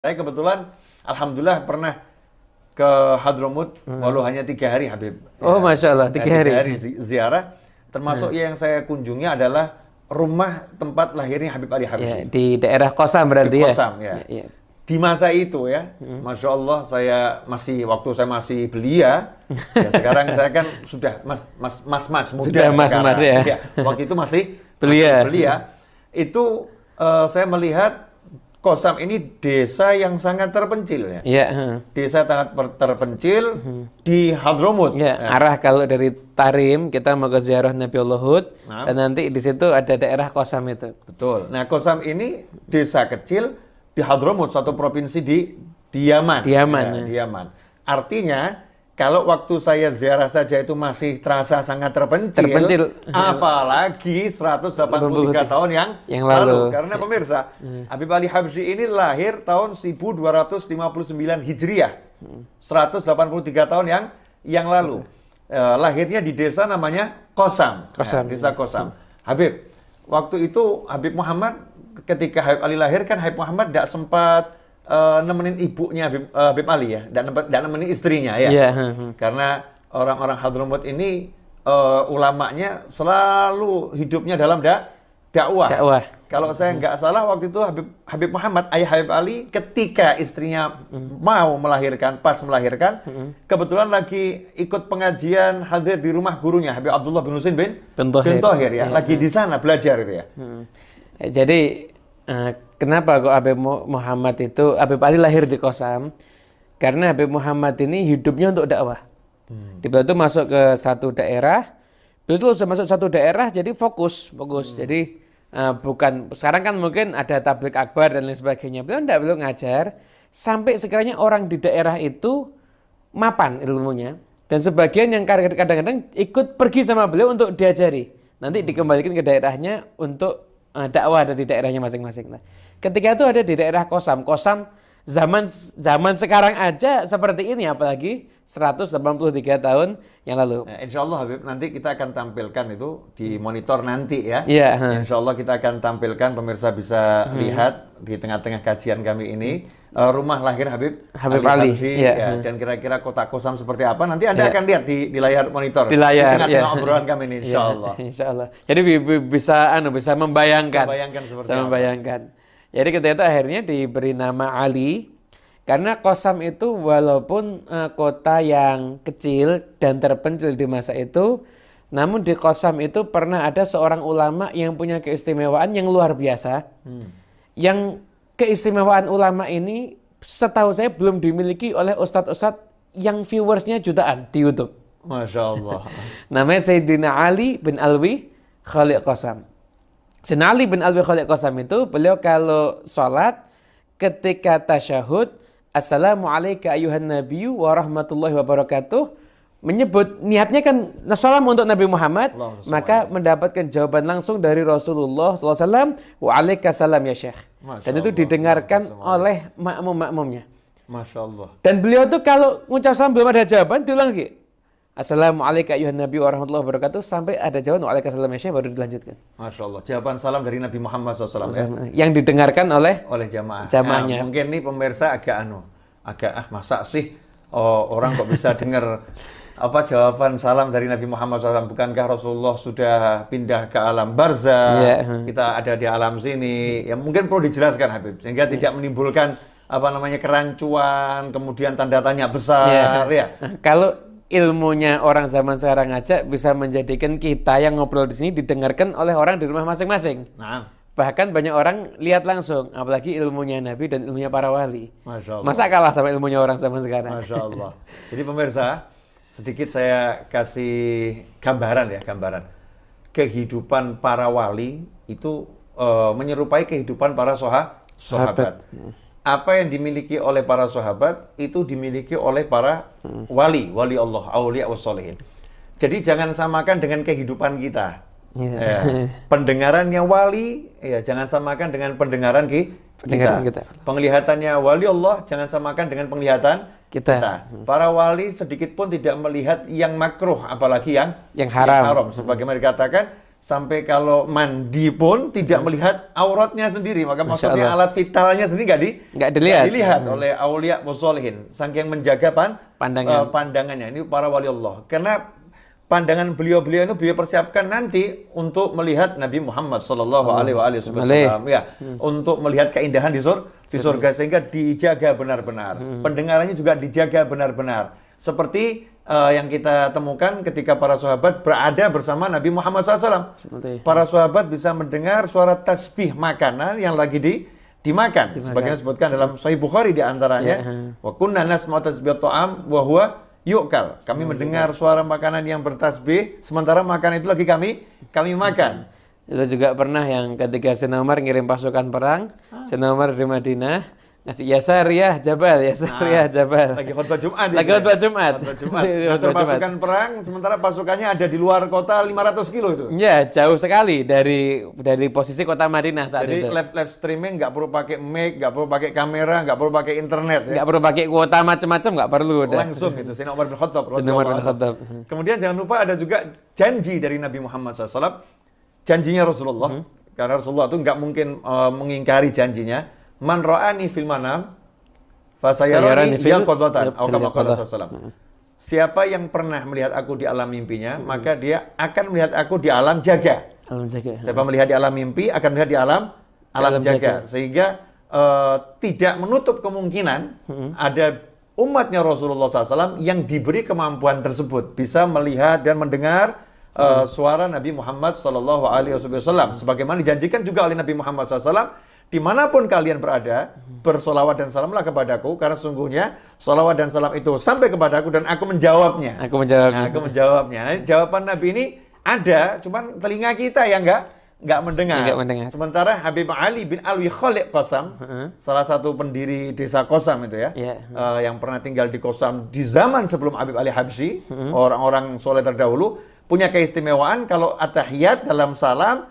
Saya kebetulan, alhamdulillah pernah ke Hadramut, walau hanya 3 hari Habib. Oh, Masya Allah, 3 hari. 3 hari ziarah, termasuk yang saya kunjungi adalah rumah tempat lahirnya Habib Ali Ya, Habsyi. di daerah Kosam berarti Di ya? Kosam, ya. Ya. Di masa itu ya, Masya Allah waktu saya masih belia, ya sekarang saya kan sudah mas muda Sudah mas-mas sekarang. ya. Waktu itu masih Belia. belia. Itu saya melihat Kosam ini desa yang sangat terpencil ya. Iya. Desa sangat terpencil di Hadramut. Ya, arah kalau dari Tarim kita mau ke ziarah Nabi Hud, Nah. dan nanti di situ ada daerah Kosam itu. Betul. Nah, Kosam ini desa kecil di Hadramut, suatu provinsi di Yaman. Di Yaman, Ya, ya. di Yaman. Artinya, kalau waktu saya ziarah saja itu masih terasa sangat terpencil. Apalagi 183 tahun yang lalu. Karena pemirsa, Habib Ali Habsyi ini lahir tahun 1259 Hijriah. 183 tahun yang lalu. Lahirnya di desa namanya Kosam. Kosam. Ya, desa Kosam. Habib, waktu itu Habib Muhammad, ketika Habib Ali lahir kan Habib Muhammad tidak sempat nemenin ibunya Habib Ali ya, dan nemenin istrinya ya. Iya. Karena orang-orang Hadramut ini ulamanya selalu hidupnya dalam dakwah. Kalau saya nggak salah waktu itu Habib Muhammad, ayah Habib Ali, ketika istrinya mau melahirkan, pas melahirkan, kebetulan lagi ikut pengajian hadir di rumah gurunya Habib Abdullah bin Husain bin Thohir ya, lagi di sana belajar itu ya. Jadi kenapa kok Habib Muhammad itu, Habib Ali lahir di Kosam? Karena Habib Muhammad ini hidupnya untuk dakwah. Beliau itu masuk ke satu daerah, beliau itu sudah masuk satu daerah jadi fokus. Jadi bukan, sekarang kan mungkin ada tabligh akbar dan lain sebagainya. Beliau ngajar sampai sekiranya orang di daerah itu mapan ilmunya. Dan sebagian yang kadang-kadang ikut pergi sama beliau untuk diajari. Nanti dikembalikan ke daerahnya untuk dakwah ada di daerahnya masing-masing. Nah, ketika itu ada di daerah Kosam. Kosam zaman sekarang aja seperti ini, apalagi 183 tahun yang lalu. Nah, insya Allah Habib, nanti kita akan tampilkan itu di monitor nanti ya. Iya. Insya Allah kita akan tampilkan, pemirsa bisa lihat di tengah-tengah kajian kami ini rumah lahir Habib Ali. Habsyi, Iya. ya, dan kira-kira kota Kosam seperti apa. Nanti Anda akan lihat di layar monitor. Di layar, tengah-tengah obrolan kami ini, insya Allah. Insya Allah. Jadi bisa membayangkan. Seperti apa. Membayangkan. Jadi ketika itu akhirnya diberi nama Ali. Karena Kosam itu walaupun kota yang kecil dan terpencil di masa itu, namun di Kosam itu pernah ada seorang ulama yang punya keistimewaan yang luar biasa. Yang keistimewaan ulama ini setahu saya belum dimiliki oleh ustadz-ustadz yang viewersnya jutaan di YouTube. Masya Allah. Namanya Sayyidina Ali bin Alwi Khaliq Kosam. Sayyidina Ali bin Alwi Khaliq Kosam itu, beliau kalau sholat ketika tasyahud, Assalamualaikum ayuhan nabiyyu wa rahmatullahi wabarakatuh, menyebut niatnya kan salam untuk Nabi Muhammad, maka mendapatkan jawaban langsung dari Rasulullah SAW, wa alaikassalam ya Syekh. Dan itu didengarkan oleh makmum-makmumnya. Masya Allah. Dan beliau tuh kalau ngucap salam belum ada jawaban, diulang lagi. Assalamualaikum ayuhan nabiyyu wa rahmatullahi wabarakatuh, sampai ada jawaban wa alaikassalam ya Syekh, baru dilanjutkan. Masya Allah. Jawaban salam dari Nabi Muhammad SAW ya. Yang didengarkan oleh Nah, jamaahnya. mungkin nih pemirsa agak masa sih orang kok bisa dengar jawaban salam dari Nabi Muhammad SAW? Bukankah Rasulullah sudah pindah ke alam barzah? Kita ada di alam sini. Ya mungkin perlu dijelaskan Habib, sehingga tidak menimbulkan kerancuan, kemudian tanda tanya besar ya. Kalau ilmunya orang zaman sekarang aja bisa menjadikan kita yang ngobrol di sini didengarkan oleh orang di rumah masing-masing. Nah, Bahkan banyak orang lihat langsung, apalagi ilmunya Nabi dan ilmunya para wali. Masya Allah. Masa kalah sama ilmunya orang zaman sekarang? Masya Allah. Jadi pemirsa, sedikit saya kasih gambaran. Kehidupan para wali itu menyerupai kehidupan para sahabat. Apa yang dimiliki oleh para sahabat itu dimiliki oleh para wali Allah, auliya wassolihin. Jadi jangan samakan dengan kehidupan kita. Pendengarannya wali, jangan samakan dengan pendengaran kita. Penglihatannya wali Allah jangan samakan dengan penglihatan kita. Para wali sedikit pun tidak melihat yang makruh, apalagi yang haram. Sebagaimana dikatakan, sampai kalau mandi pun tidak melihat auratnya sendiri. Maka maksudnya alat vitalnya sendiri nggak dilihat oleh aulia wassolihin. Saking menjaga pandangannya. Ini para wali Allah. Karena pandangan beliau-beliau itu beliau persiapkan nanti untuk melihat Nabi Muhammad Sallallahu Alaihi Wasallam, ya, untuk melihat keindahan di surga, sehingga dijaga benar-benar. Pendengarannya juga dijaga benar-benar. Seperti yang kita temukan ketika para sahabat berada bersama Nabi Muhammad SAW. Para sahabat bisa mendengar suara tasbih makanan yang lagi dimakan. Sebagian disebutkan dalam Sahih Bukhari di antaranya. Wa kunna nasma'u tasbih ta'am wa huwa yu'kal. Kami mendengar suara makanan yang bertasbih, sementara makanan itu lagi kami makan. Itu juga pernah yang ketika Sayyidina Umar ngirim pasukan perang, Sayyidina Umar di Madinah, ngasih Yasar ya Jabal, Jabal. Lagi khutbah Jumat. Lagi khutbah Jumat. Ngatur pasukan perang, sementara pasukannya ada di luar kota 500 kilo itu. Ya, jauh sekali dari posisi kota Madinah saat itu. Jadi live streaming nggak perlu pakai mic, nggak perlu pakai kamera, nggak perlu pakai internet. Nggak perlu pakai kuota macam-macam, nggak perlu. Langsung gitu. Sayyidina Umar bin Khattab. Kemudian jangan lupa ada juga janji dari Nabi Muhammad SAW. Janjinya Rasulullah. Karena Rasulullah itu nggak mungkin mengingkari janjinya. Man ra'ani fil manam fasayarani fil qadatan atau kama qala sallallahu. Siapa yang pernah melihat aku di alam mimpinya, maka dia akan melihat aku di alam jaga. Siapa melihat di alam mimpi akan melihat di alam jaga. Sehingga tidak menutup kemungkinan ada umatnya Rasulullah SAW yang diberi kemampuan tersebut, bisa melihat dan mendengar suara Nabi Muhammad SAW. Sebagaimana dijanjikan juga oleh Nabi Muhammad SAW, dimanapun kalian berada, bersolawat dan salamlah kepadaku, karena sesungguhnya solawat dan salam itu sampai kepadaku dan aku menjawabnya. Aku menjawabnya. Nah, jawaban Nabi ini ada, cuman telinga kita yang nggak mendengar. Sementara Habib Ali bin Alwi Khaliq Qasam, salah satu pendiri desa Qasam itu ya, yang pernah tinggal di Qasam di zaman sebelum Habib Ali Habsyi, orang-orang soleh terdahulu, punya keistimewaan kalau at-tahiyat dalam salam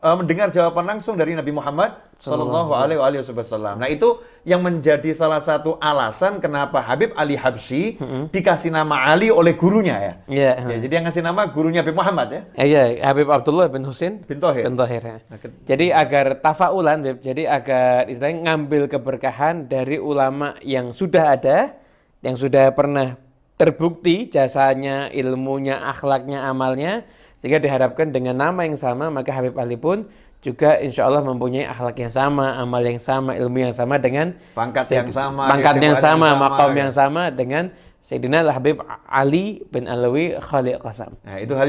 mendengar jawaban langsung dari Nabi Muhammad Sallallahu Alaihi Wasallam. Nah, itu yang menjadi salah satu alasan kenapa Habib Ali Habsyi dikasih nama Ali oleh gurunya ya. Jadi yang ngasih nama gurunya Habib Muhammad ya. Iya, Habib Abdullah bin Husain bin Thohir. Ya. Jadi agar tafaulan, jadi agar istilahnya ngambil keberkahan dari ulama yang sudah ada, yang sudah pernah terbukti jasanya, ilmunya, akhlaknya, amalnya. Sehingga diharapkan dengan nama yang sama, maka Habib Ali pun juga insya Allah mempunyai akhlak yang sama, amal yang sama, ilmu yang sama dengan pangkat yang sama, maqam yang sama dengan Sayyidina Habib Ali bin Alwi Khaliq Qasam. Nah, itu hal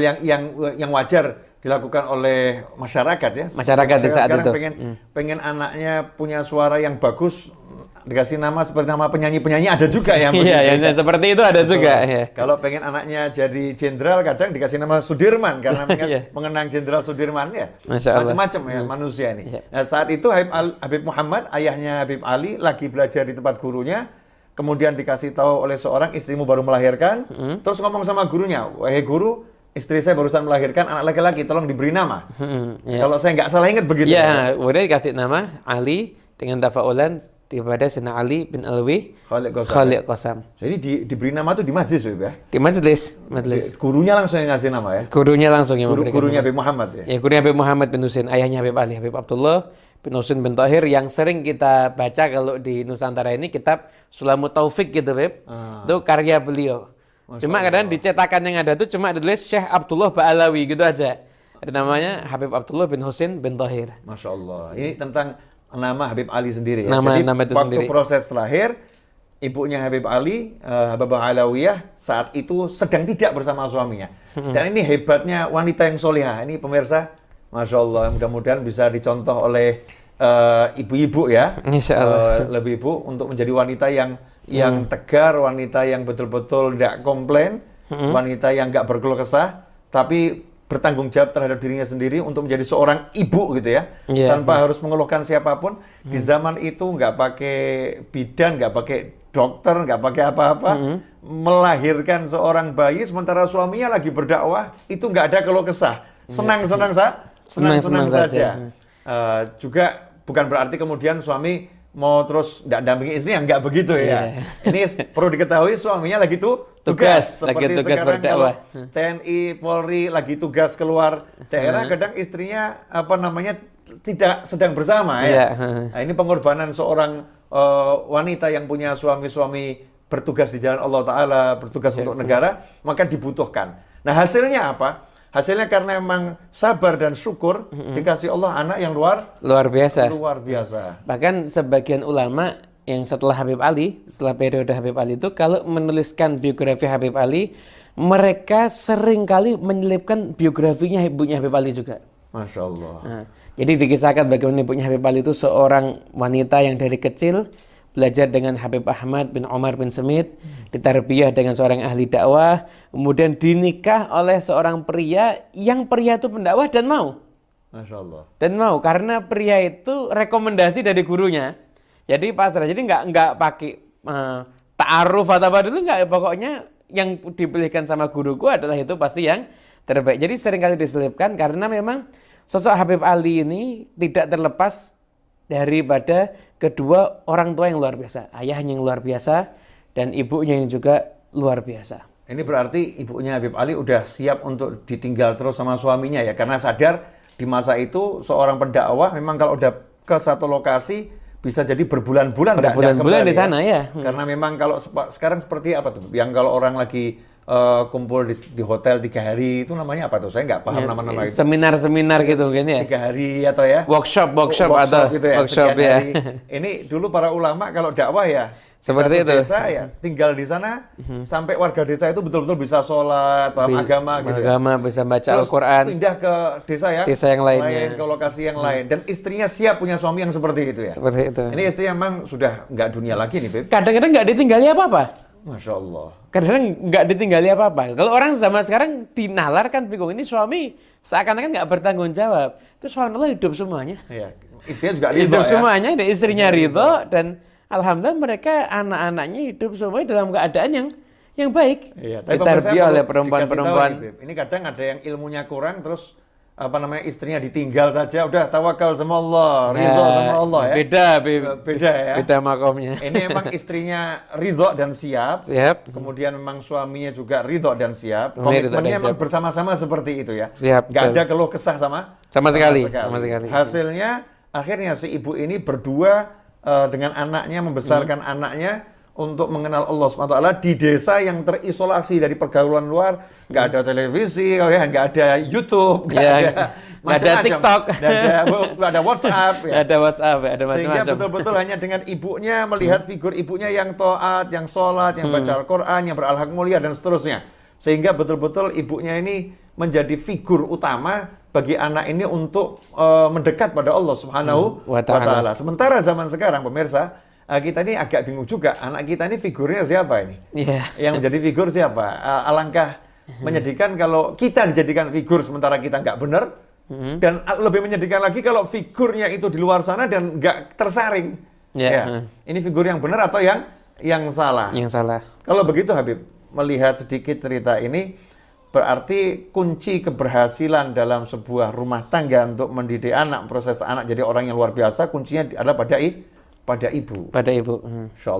yang wajar dilakukan oleh masyarakat ya. Masyarakat di saat itu. Pengen anaknya punya suara yang bagus, dikasih nama seperti nama penyanyi-penyanyi ada juga yang seperti itu ada juga. Ya. Kalau pengen anaknya jadi jenderal, kadang dikasih nama Sudirman karena mengenang Jenderal Sudirman ya. Macam-macam ya manusia ini. Nah, saat itu Habib Muhammad, ayahnya Habib Ali, lagi belajar di tempat gurunya, kemudian dikasih tahu oleh seorang, istrimu baru melahirkan, terus ngomong sama gurunya, wahai guru, istri saya barusan melahirkan anak laki-laki, tolong diberi nama. Kalau saya nggak salah ingat begitu. Ya, udah dikasih nama Ali dengan tafaulan kepada Sayyidina Ali bin Alwi Khaliq Qasam. Jadi diberi nama itu di majlis ya? Di majlis. Gurunya langsung yang ngasih nama ya? Gurunya langsung yang memberikan. Gurunya Habib Muhammad ya? Ya, gurunya Habib Muhammad bin Husain, ayahnya Habib Ali, Habib Abdullah bin Husain bin Thohir, yang sering kita baca kalau di Nusantara ini kitab Sulamut Taufik gitu, Beb. Itu karya beliau. Cuma kadang dicetakan yang ada tuh cuma ditulis Syekh Abdullah Ba'alawi gitu aja. Ada namanya Habib Abdullah bin Husain bin Thohir. Masya Allah. Ini tentang nama Habib Ali sendiri ya. Jadi waktu sendiri. Proses lahir, ibunya Habib Ali, Habibah Alawiyah, saat itu sedang tidak bersama suaminya. Dan ini hebatnya wanita yang solihah. Ini pemirsa, Masya Allah, mudah-mudahan bisa dicontoh oleh ibu-ibu ya. Insya Allah. Lebih ibu untuk menjadi wanita yang tegar, wanita yang betul-betul tidak komplain, wanita yang nggak berkeluh kesah, tapi bertanggung jawab terhadap dirinya sendiri untuk menjadi seorang ibu gitu ya, tanpa harus mengeluhkan siapapun. Di zaman itu nggak pakai bidan, nggak pakai dokter, nggak pakai apa-apa, melahirkan seorang bayi sementara suaminya lagi berdakwah, itu nggak ada keluh kesah, senang-senang saja. Juga bukan berarti kemudian suami mau terus nggak dampingi istri, nggak begitu ya. Ini perlu diketahui suaminya lagi tugas. lagi Seperti tugas sekarang kalau berdakwah. TNI, Polri lagi tugas keluar daerah, kadang istrinya tidak sedang bersama ya. Nah, ini pengorbanan seorang wanita yang punya suami-suami bertugas di jalan Allah Ta'ala, bertugas untuk negara, maka dibutuhkan. Nah hasilnya apa? Hasilnya karena memang sabar dan syukur, dikasih Allah anak yang luar biasa. Luar biasa. Bahkan sebagian ulama yang setelah Habib Ali, setelah periode Habib Ali itu, kalau menuliskan biografi Habib Ali, mereka seringkali menyelipkan biografinya ibunya Habib Ali juga. Masya Allah. Nah, jadi dikisahkan bagaimana ibunya Habib Ali itu seorang wanita yang dari kecil belajar dengan Habib Ahmad bin Omar bin Semit, ditarbiyah dengan seorang ahli dakwah, kemudian dinikah oleh seorang pria yang pria itu pendakwah dan mau. Masya Allah. Dan mau, karena pria itu rekomendasi dari gurunya. Jadi pasrah, jadi nggak pakai ta'aruf atau apa dulu, nggak. Pokoknya yang dipilihkan sama guruku adalah itu pasti yang terbaik. Jadi seringkali diselipkan karena memang sosok Habib Ali ini tidak terlepas daripada kedua orang tua yang luar biasa, ayahnya yang luar biasa dan ibunya yang juga luar biasa. Ini berarti ibunya Habib Ali udah siap untuk ditinggal terus sama suaminya ya, karena sadar di masa itu seorang pendakwah memang kalau udah ke satu lokasi bisa jadi berbulan-bulan di sana ya. Karena memang kalau sekarang seperti apa tuh? Yang kalau orang lagi kumpul di hotel 3 hari itu namanya apa tuh? Saya nggak paham nama-nama itu. Seminar-seminar gitu mungkin ya. 3 hari atau ya? Workshop atau gitu ya. Workshop ya. Ini dulu para ulama kalau dakwah ya seperti itu. Desa ya, tinggal di sana sampai warga desa itu betul-betul bisa sholat, paham agama gitu. Agama, bisa baca Terus Al-Quran. Pindah ke desa yang lainnya. Ke lokasi yang lain. Dan istrinya siap punya suami yang seperti itu ya. Seperti itu. Ini istri emang sudah nggak dunia lagi nih, Beb. Kadang-kadang nggak ditinggali apa-apa. Masya Allah. Kadang-kadang nggak ditinggali apa-apa. Kalau orang zaman sekarang dinalar kan bingung, ini suami seakan-akan nggak bertanggung jawab. Itu subhanallah hidup semuanya. Iya. Istrinya juga ridho hidup ya. semuanya, dan istrinya ridho, dan alhamdulillah mereka anak-anaknya hidup semuanya dalam keadaan yang baik. Iya, ditarbiyah oleh perempuan-perempuan. Ini kadang ada yang ilmunya kurang terus istrinya ditinggal saja, udah tawakal sama Allah, ridho sama Allah ya. Beda ya. Beda makomnya. Ini memang istrinya ridho dan siap. Kemudian memang suaminya juga ridho dan siap. Komitmennya memang bersama-sama seperti itu ya. Nggak ada keluh kesah sama sekali. Hasilnya akhirnya si ibu ini berdua dengan anaknya, membesarkan anaknya untuk mengenal Allah SWT di desa yang terisolasi dari pergaulan luar, nggak ada televisi, nggak ada YouTube, nggak ada TikTok, nggak ada WhatsApp, ada macam-macam. Sehingga betul-betul hanya dengan ibunya melihat figur ibunya yang taat, yang sholat, yang baca Al-Quran, yang berakhlak mulia dan seterusnya. Sehingga betul-betul ibunya ini menjadi figur utama bagi anak ini untuk mendekat pada Allah Subhanahu wa Ta'ala. Sementara zaman sekarang, pemirsa, kita ini agak bingung juga, anak kita ini figurnya siapa ini? Yang menjadi figur siapa? Alangkah menyedihkan kalau kita dijadikan figur sementara kita nggak benar, dan lebih menyedihkan lagi kalau figurnya itu di luar sana dan nggak tersaring. Ini figur yang benar atau yang salah? Yang salah. Kalau begitu Habib, melihat sedikit cerita ini, berarti kunci keberhasilan dalam sebuah rumah tangga untuk mendidik anak, proses anak jadi orang yang luar biasa, kuncinya adalah pada ibu. Pada ibu. Insya Allah.